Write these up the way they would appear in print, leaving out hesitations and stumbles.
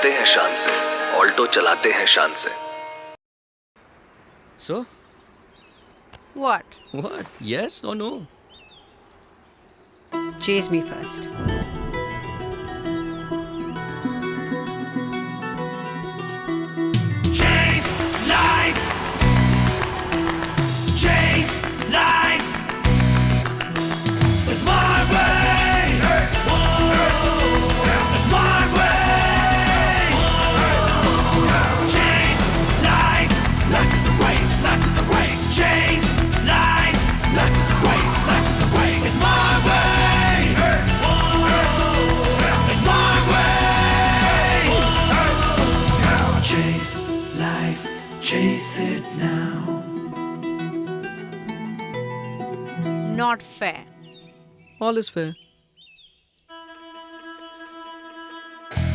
चलते हैं शान से, ऑल्टो चलाते हैं शान से। So? What? What? Yes or no? Chase me first. Chase life. Chase life. It's my way. It's my way. Chase life. Life is a race. Life is a race. Chase life. Life is a race. Life is a race. It's my way. It's my way. Chase life. Chase it now. Not fair. All is fair.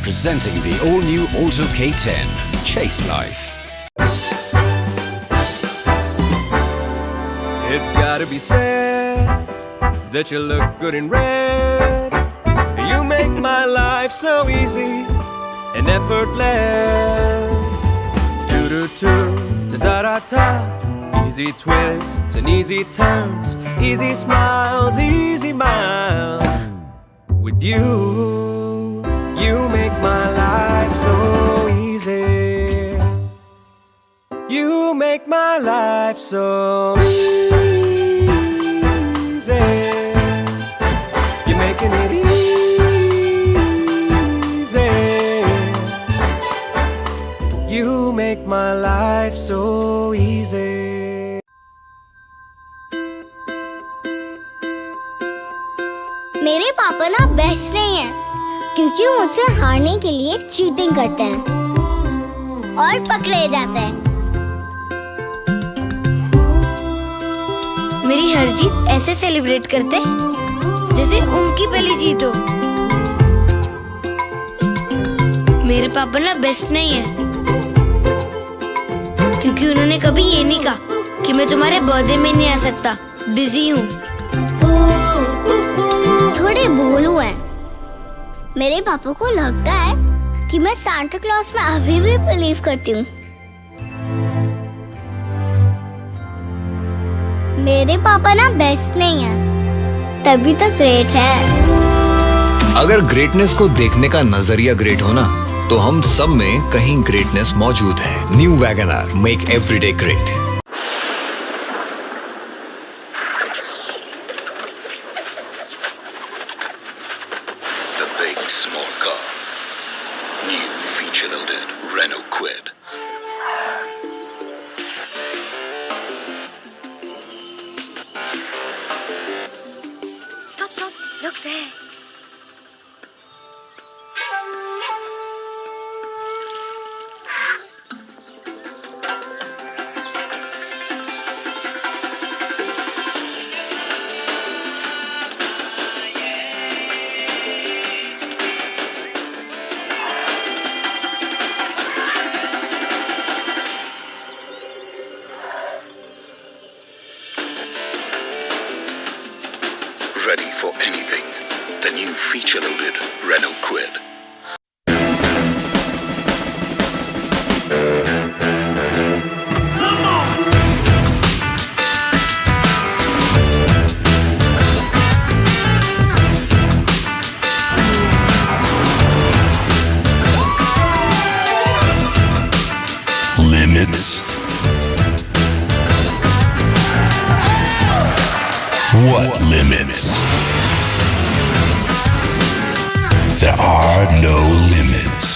Presenting the all-new Alto K10, Chase Life. It's gotta be said that you look good in red. You make my life so easy and effortless. Do-do-do, da-da-da. Easy twists and easy turns, easy smiles, easy miles. With you, you make my life so easy. You make my life so easy. You're making it easy. You make my life so easy. मेरे पापा ना best नहीं है क्योंकि वो मुझसे हारने के लिए चीटिंग करते हैं और पकड़े जाते हैं। मेरी हर जीत ऐसे सेलिब्रेट करते हैं जैसे उनकी पहली जीत हो। मेरे पापा ना बेस्ट नहीं है क्योंकि उन्होंने कभी ये नहीं कहा कि मैं तुम्हारे बर्थडे में नहीं आ सकता, बिजी हूँ। थोड़े भोलू हैं। मेरे पापा को लगता है कि मैं सांता क्लॉज में अभी भी बिलीव करती हूँ। मेरे पापा ना बेस्ट नहीं है, तभी तो ग्रेट है। अगर ग्रेटनेस को देखने का नजरिया ग्रेट हो ना, तो हम सब में कहीं ग्रेटनेस मौजूद है। New Wagon R, make everyday great. The big small car, new feature loaded Renault Kwid. Stop, look there. Ready for anything. The new feature loaded Renault Kwid. Limits. What limits? There are no limits.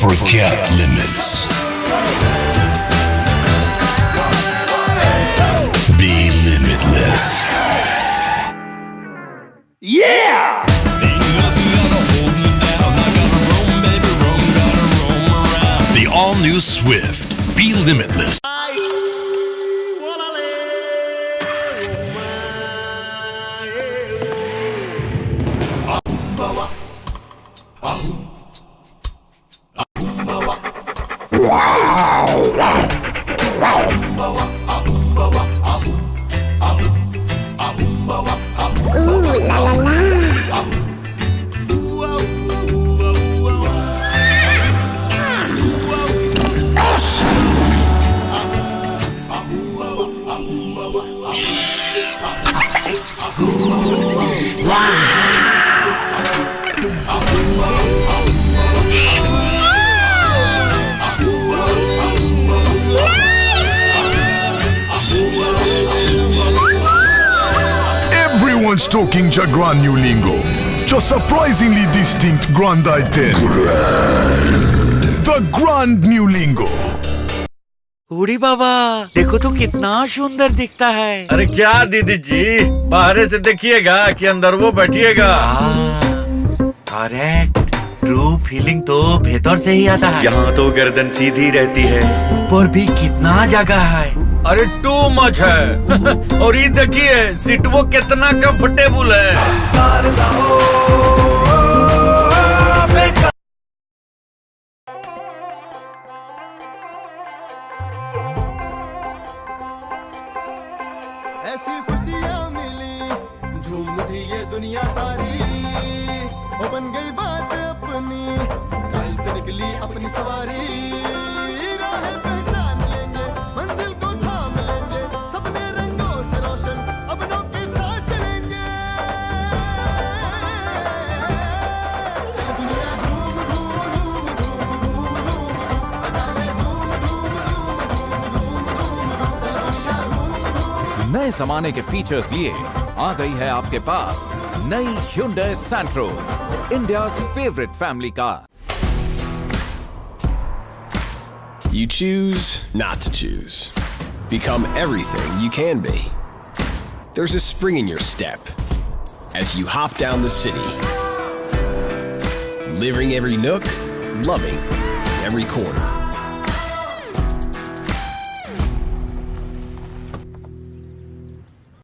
Forget limits. Be limitless. Yeah! The all-new Swift. Be limitless. Wow! Everyone's talking Jagran new lingo. Just surprisingly distinct Grand I-10. The Grand new lingo. बूढ़ी बाबा देखो तो कितना सुंदर दिखता है। अरे क्या दीदी जी, बाहर से देखिएगा कि अंदर वो बैठिएगा। करेक्ट, ट्रू फीलिंग तो भीतर से ही आता है। यहाँ तो गर्दन सीधी रहती है। ऊपर भी कितना जगह है। अरे टू मच है। और ये देखिए सीट वो कितना कंफर्टेबल है। ऐसी खुशियाँ मिली झूम उठी ये दुनिया सारी, वो बन गई बात अपनी, स्टाइल से निकली अपनी सवारी, राहें पहचान लेंगे, मंजिल को थाम लेंगे, सपने रंगों से रोशन अपनों के साथ चलेंगे। चल दुनिया धूम धूम धूम धूम धूम धूम, बजाने धूम धूम धूम धूम धूम धूम, चल दुनिया धूम। नए जमाने के फीचर्स लिए आ गई है आपके पास नई Hyundai Santro, India's favorite family car. You choose not to choose. Become everything you can be. There's a spring in your step as you hop down the city. Living every nook, loving every corner.